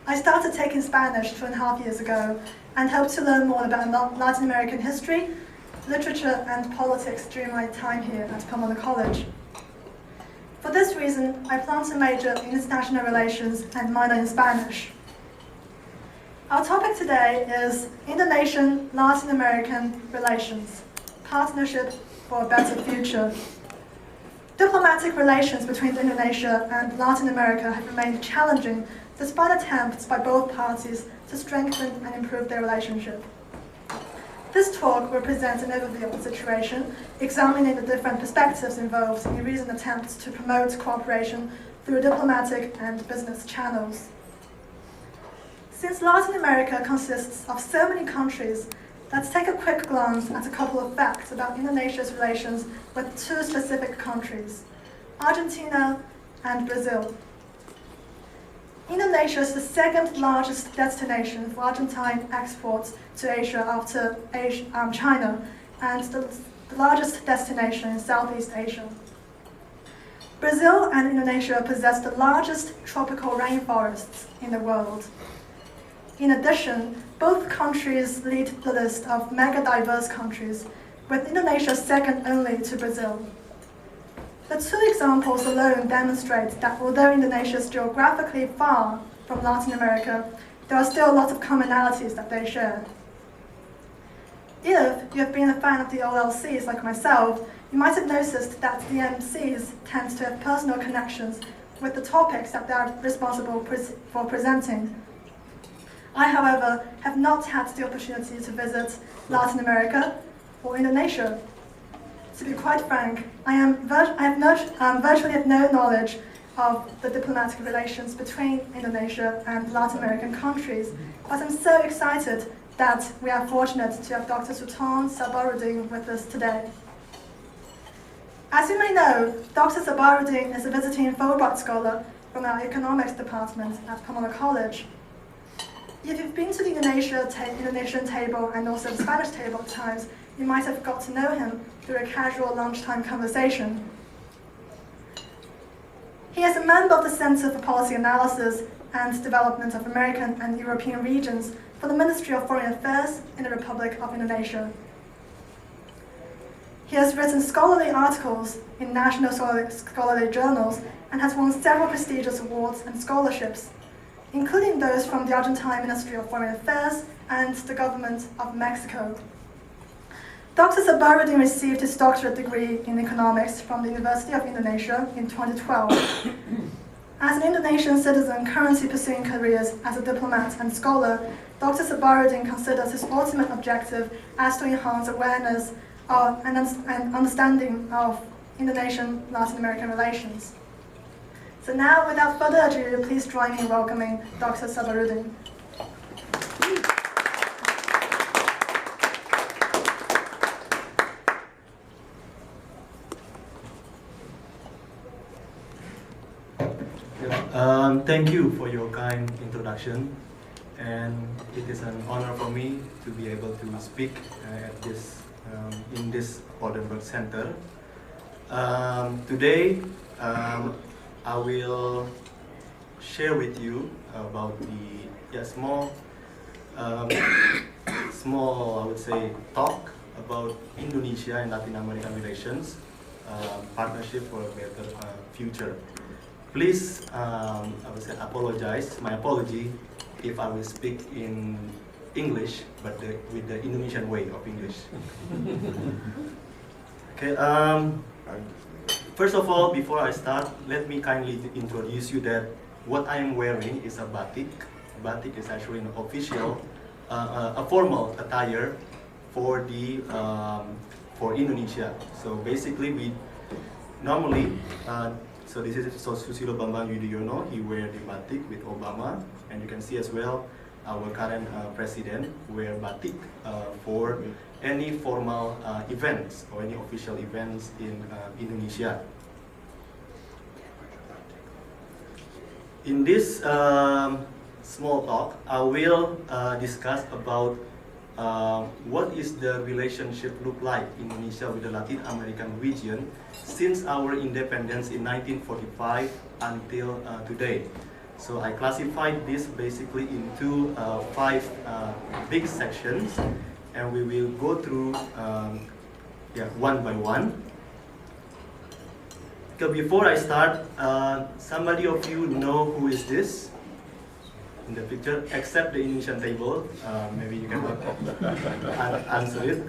I started taking Spanish 2.5 years ago and hope to learn more about Latin American history, literature and politics during my time here at Pomona College. For this reason, I plan to major in international relations and minor in Spanish. Our topic today is Indonesian-Latin American relations, partnership for a better future. Diplomatic relations between Indonesia and Latin America have remained challenging despite attempts by both parties to strengthen and improve their relationship. This talk will present an overview of the situation, examining the different perspectives involved in recent attempts to promote cooperation through diplomatic and business channels. Since Latin America consists of so many countries, let's take a quick glance at a couple of facts about Indonesia's relations with two specific countries, Argentina and Brazil. Indonesia is the second largest destination for Argentine exports to Asia after China, and the largest destination in Southeast Asia. Brazil and Indonesia possess the largest tropical rainforests in the world. In addition, both countries lead the list of mega-diverse countries, with Indonesia second only to Brazil. The two examples alone demonstrate that although Indonesia is geographically far from Latin America, there are still a lot of commonalities that they share. If you have been a fan of the OLCs like myself, you might have noticed that the MCs tend to have personal connections with the topics that they are responsible for presenting. I, however, have not had the opportunity to visit Latin America or Indonesia. To be quite frank, I virtually have no knowledge of the diplomatic relations between Indonesia and Latin American countries, but I'm so excited that we are fortunate to have Dr. Sulthon with us today. As you may know, Dr. Sabarudin is a visiting Fulbright scholar from our economics department at Pomona College. If you've been to the Indonesian table and also the Spanish table at times, you might have got to know him through a casual lunchtime conversation. He is a member of the Center for Policy Analysis and Development of American and European Regions for the Ministry of Foreign Affairs in the Republic of Indonesia. He has written scholarly articles in national scholarly journals and has won several prestigious awards and scholarships, including those from the Argentine Ministry of Foreign Affairs and the government of Mexico. Dr. Sabarudin received his doctorate degree in economics from the University of Indonesia in 2012. As an Indonesian citizen currently pursuing careers as a diplomat and scholar, Dr. Sabarudin considers his ultimate objective as to enhance awareness and understanding of Indonesian-Latin American relations. So now, without further ado, please join me in welcoming Dr. Sabarudin. Thank you for your kind introduction, and it is an honor for me to be able to speak at this in this Oldenborg Center. Today, I will share with you about the small, I would say, talk about Indonesia and Latin American relations, partnership for a better future. Please, I would say, my apology if I will speak in English, but with the Indonesian way of English. Okay. First of all, before I start, let me kindly introduce you that what I am wearing is a batik. Batik is actually an official, a formal attire for for Indonesia. So basically, we normally. So this is Susilo Bambang Yudhoyono. He wear the batik with Obama, and you can see as well our current president wear batik for any formal events or any official events in Indonesia. In this small talk, I will discuss about what is the relationship look like Indonesia with the Latin American region since our independence in 1945 until today. So I classified this basically into 5 big sections, and we will go through one by one. So before I start, somebody of you know who is this in the picture, except the Indonesian table. Maybe you can answer it.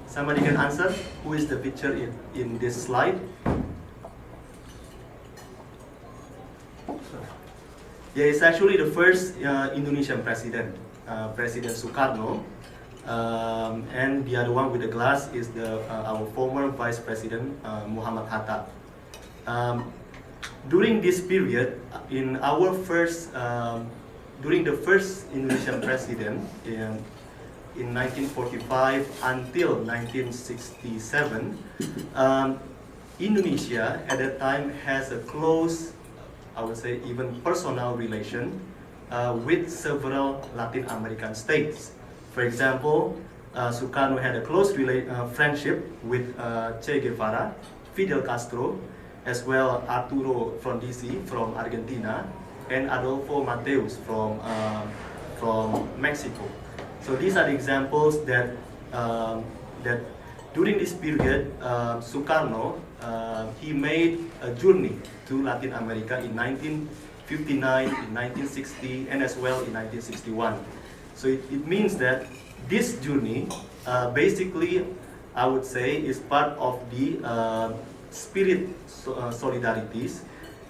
Somebody can answer who is the picture in this slide. Yeah, it's actually the first Indonesian president, President Sukarno. And the other one with the glass is our former Vice President Muhammad Hatta. During this period, in our first, during the first Indonesian president in 1945 until 1967, Indonesia at that time has a close, I would say even personal relation with several Latin American states. For example, Sukarno had a close friendship with Che Guevara, Fidel Castro, as well Arturo Frondizi from Argentina, and Adolfo Mateus from Mexico. So these are the examples that during this period, Sukarno he made a journey to Latin America in 1959, in 1960, and as well in 1961. So it means that this journey, basically, I would say, is part of the spirit solidarities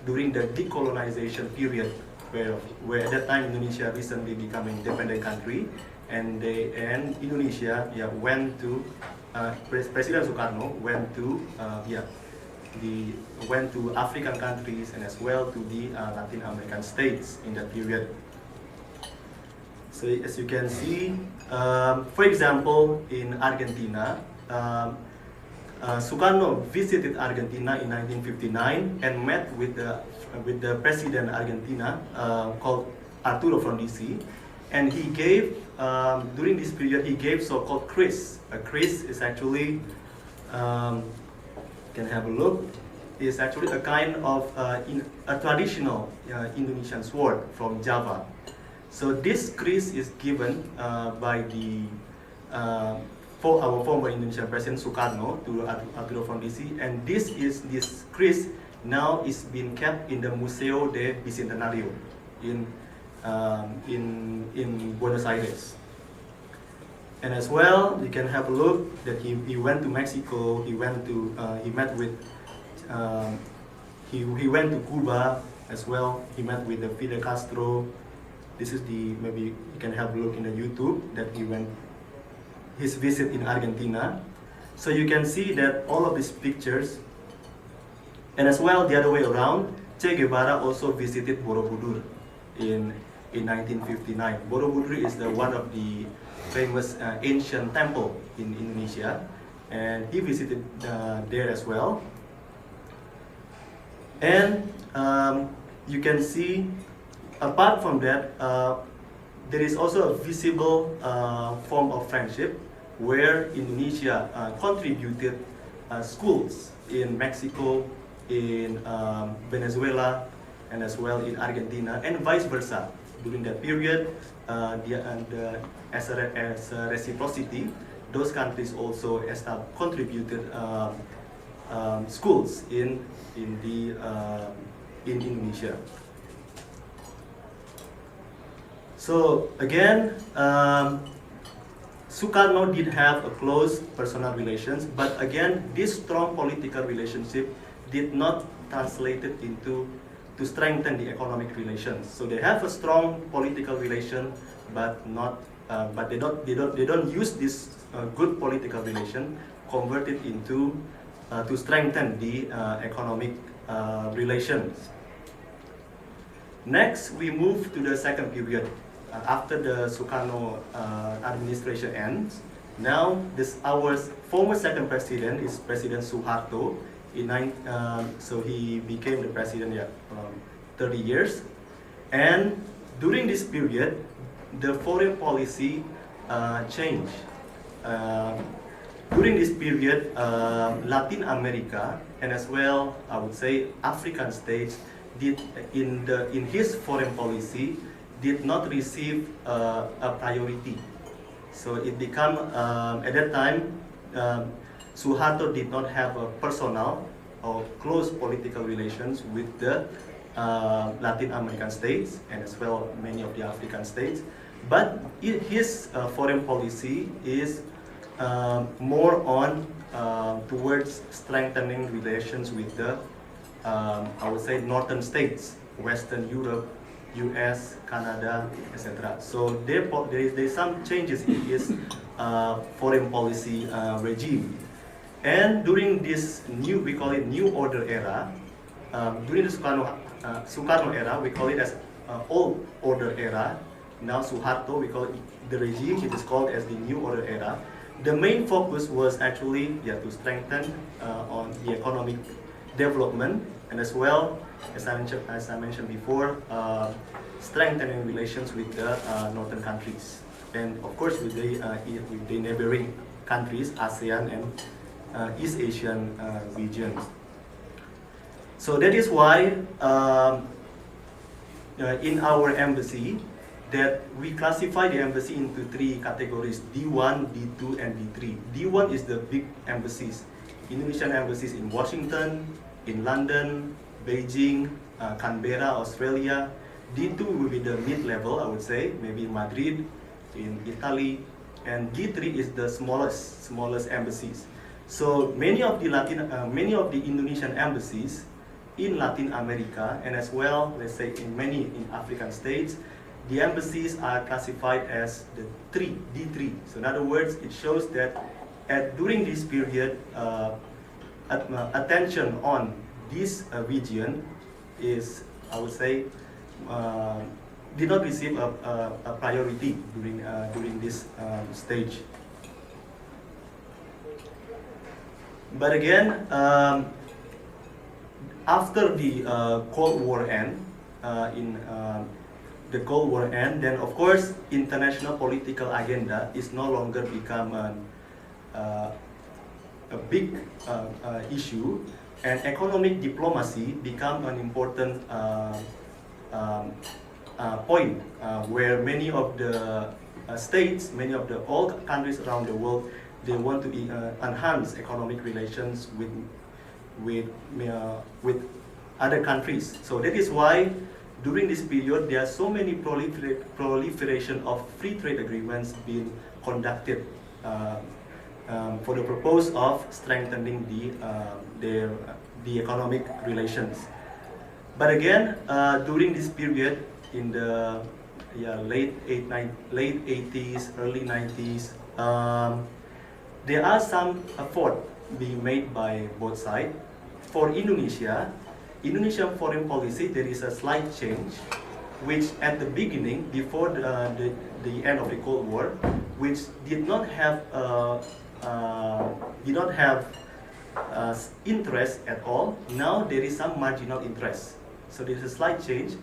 during the decolonization period, where at that time Indonesia recently became an independent country, and Indonesia went to President Sukarno went to went to African countries and as well to the Latin American states in that period. So as you can see, for example, in Argentina, Sukarno visited Argentina in 1959 and met with the president Argentina called Arturo Frondizi, and he gave during this period he gave so-called kris. A kris is actually can have a look. Is actually a kind of a traditional Indonesian sword from Java. So this kris is given by for our former Indonesian President Sukarno to Arturo Frondizi, and this kris now is being kept in the Museo de Bicentenario in Buenos Aires. And as well, you can have a look that he went to Mexico. He went to he met with he went to Cuba as well. He met with the Fidel Castro. This is maybe you can have a look in the YouTube that he went his visit in Argentina. So you can see that all of these pictures, and as well the other way around, Che Guevara also visited Borobudur in 1959. Borobudur is one of the famous ancient temple in Indonesia, and he visited there as well. And you can see, apart from that, there is also a visible form of friendship where Indonesia contributed schools in Mexico, in Venezuela, and as well in Argentina, and vice versa. During that period, as a reciprocity, those countries also contributed schools in Indonesia. So again, Sukarno did have a close personal relations, but again, this strong political relationship did not translate it into to strengthen the economic relations. So they have a strong political relation, but they don't use this good political relation convert it into to strengthen the economic relations. Next, we move to the second period. After the Sukarno administration ends, now our former second president is President Suharto. So he became the president 30 years. And during this period, the foreign policy changed. During this period, Latin America and as well, I would say, African states did in his foreign policy did not receive a priority. So it became at that time Suharto did not have a personal or close political relations with the Latin American states and as well many of the African states. But his foreign policy is more on towards strengthening relations with the, I would say, northern states, Western Europe, US, Canada, etc. So there is some changes in his foreign policy regime. And during this new, we call it New Order era, during the Sukarno era, we call it as Old Order era. Now Suharto, we call it the regime, it is called as the New Order era. The main focus was actually to strengthen on the economic development and as well, as I mentioned before, strengthening relations with the northern countries. And of course with the neighboring countries, ASEAN and East Asian regions. So that is why in our embassy, that we classify the embassy into three categories: D1, D2, and D3. D1 is the big embassies, Indonesian embassies in Washington, in London, Beijing, Canberra, Australia. D2 will be the mid-level, I would say, maybe Madrid, in Italy, and D3 is the smallest embassies. So many of the Indonesian embassies in Latin America and as well, let's say in African states, the embassies are classified as the D3. So in other words, it shows that during this period, attention on this region is, I would say, did not receive a priority during this stage. But again, after the Cold War end, then of course international political agenda is no longer become a big issue, and economic diplomacy become an important point where many of the states, many of the all countries around the world, they want to enhance economic relations with other countries. So that is why during this period there are so many proliferation of free trade agreements being conducted for the purpose of strengthening the economic relations. But again, during this period in the late 80s, early 90s, there are some effort being made by both sides. For Indonesia, Indonesian foreign policy, there is a slight change, which at the beginning, before the end of the Cold War, which did not have interest at all. Now there is some marginal interest. So there is a slight change.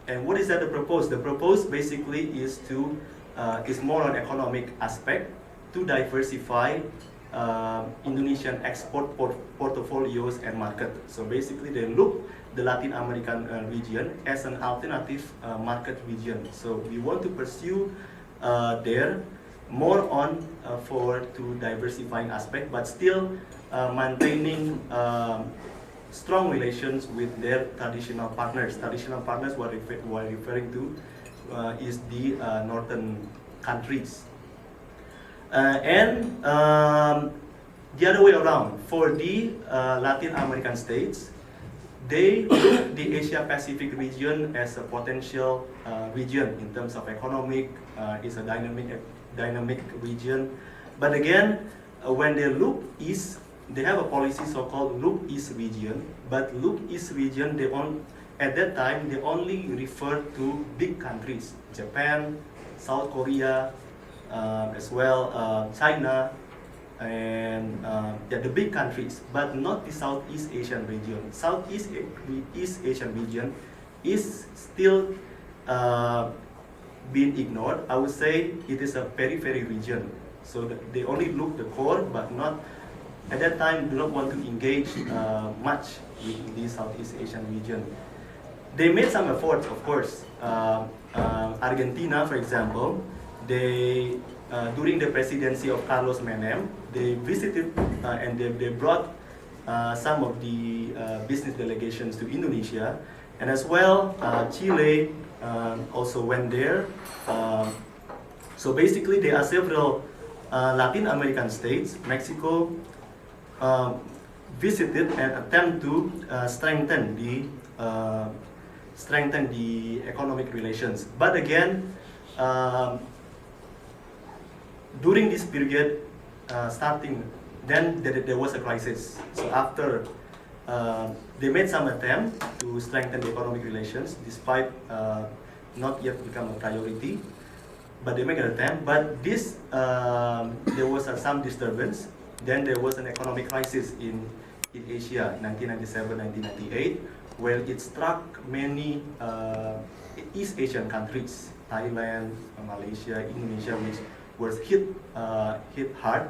And what is that the proposed? The proposed basically is more on economic aspect, to diversify Indonesian export portfolios and market. So basically they look the Latin American region as an alternative market region. So we want to pursue there more on to diversifying aspect, but still maintaining strong relations with their traditional partners. Traditional partners what we're referring to is the northern countries. And the other way around, for the Latin American states, they look the Asia Pacific region as a potential region in terms of economic, is a dynamic region. But again, when they look east, they have a policy so-called Look East region. But Look East region, at that time, they only refer to big countries, Japan, South Korea, as well China, and the big countries, but not the Southeast Asian region. Southeast Asian region is still being ignored. I would say it is a periphery region. So they only look the core, but not, at that time, do not want to engage much with the Southeast Asian region. they made some efforts, of course. Argentina, for example, they during the presidency of Carlos Menem, they visited and they brought some of the business delegations to Indonesia, and as well Chile also went there. So basically, there are several Latin American states, Mexico, visited and attempt to strengthen the economic relations. But again, during this period, then there was a crisis. So after they made some attempt to strengthen the economic relations, despite not yet become a priority. But they make an attempt. But this there was some disturbance. Then there was an economic crisis in Asia, 1997, 1998, where it struck many East Asian countries, Thailand, Malaysia, Indonesia, which was hit hard.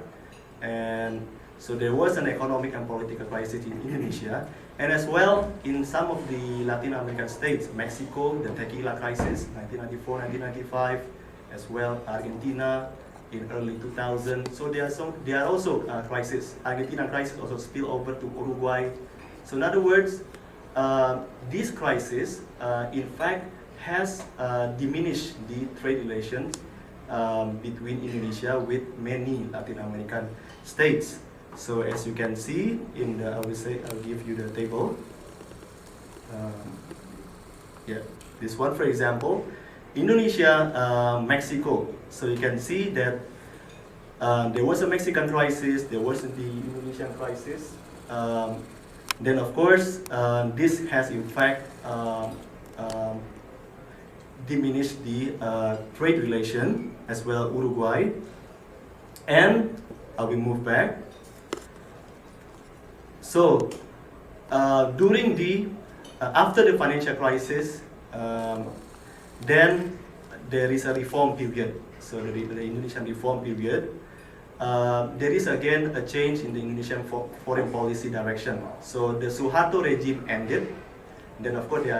And so there was an economic and political crisis in Indonesia, and as well in some of the Latin American states, Mexico, the tequila crisis, 1994, 1995, as well Argentina in early 2000. So there are also crises. Argentina crisis also spill over to Uruguay. So in other words, this crisis in fact has diminished the trade relations between Indonesia with many Latin American states. So as you can see in the, I'll give you the table. Yeah, this one, for example, Indonesia, Mexico. So you can see that there was a Mexican crisis, there was the Indonesian crisis. Then of course, this has in fact diminished the trade relation, as well Uruguay. And we move back. So during the after the financial crisis, then there is a reform period. So the Indonesian reform period, there is again a change in the Indonesian foreign policy direction. So the Suharto regime ended. Then of course there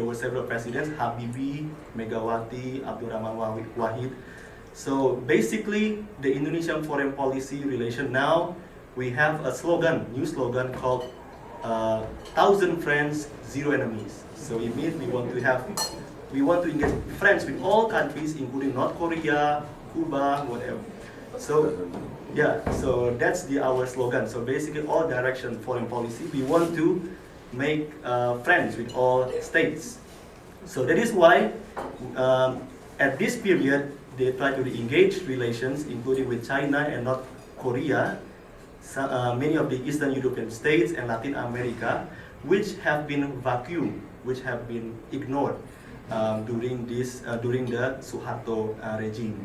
were several presidents, Habibie, Megawati, Abdurrahman Wahid. So basically the Indonesian foreign policy relation, now we have a slogan, new slogan called 1,000 friends, 0 enemies. So it means we want to engage friends with all countries, including North Korea, Cuba, whatever. So yeah, so that's our slogan. So basically all direction foreign policy, we want to make friends with all states. So that is why at this period they try to engage relations, including with China and North Korea, many of the Eastern European states and Latin America, which have been vacuumed, which have been ignored during the Suharto regime.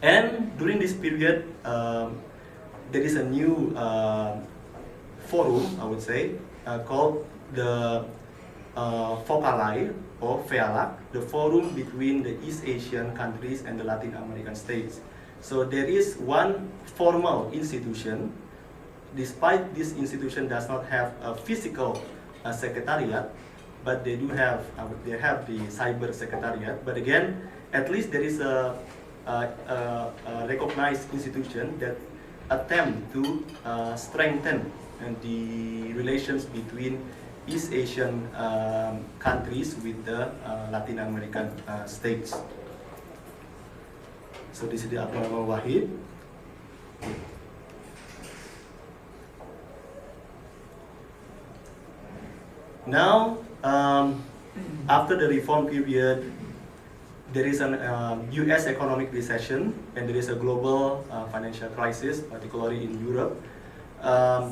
And during this period, there is a new forum, I would say, called the FOCALAI or FEALAC, the forum between the East Asian countries and the Latin American states. So there is one formal institution. Despite this institution does not have a physical secretariat, but they do have the cyber secretariat. But again, at least there is a recognized institution that attempt to strengthen the relations between East Asian countries with the Latin American states. So this is the Abdurrahman Wahid. Now, after the reform period, there is an US economic recession, and there is a global financial crisis, particularly in Europe.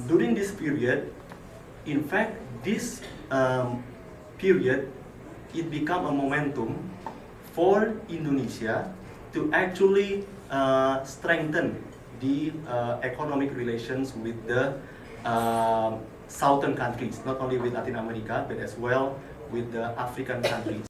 During this period, in fact, this period, it became a momentum for Indonesia to actually strengthen the economic relations with the southern countries, not only with Latin America, but as well with the African countries.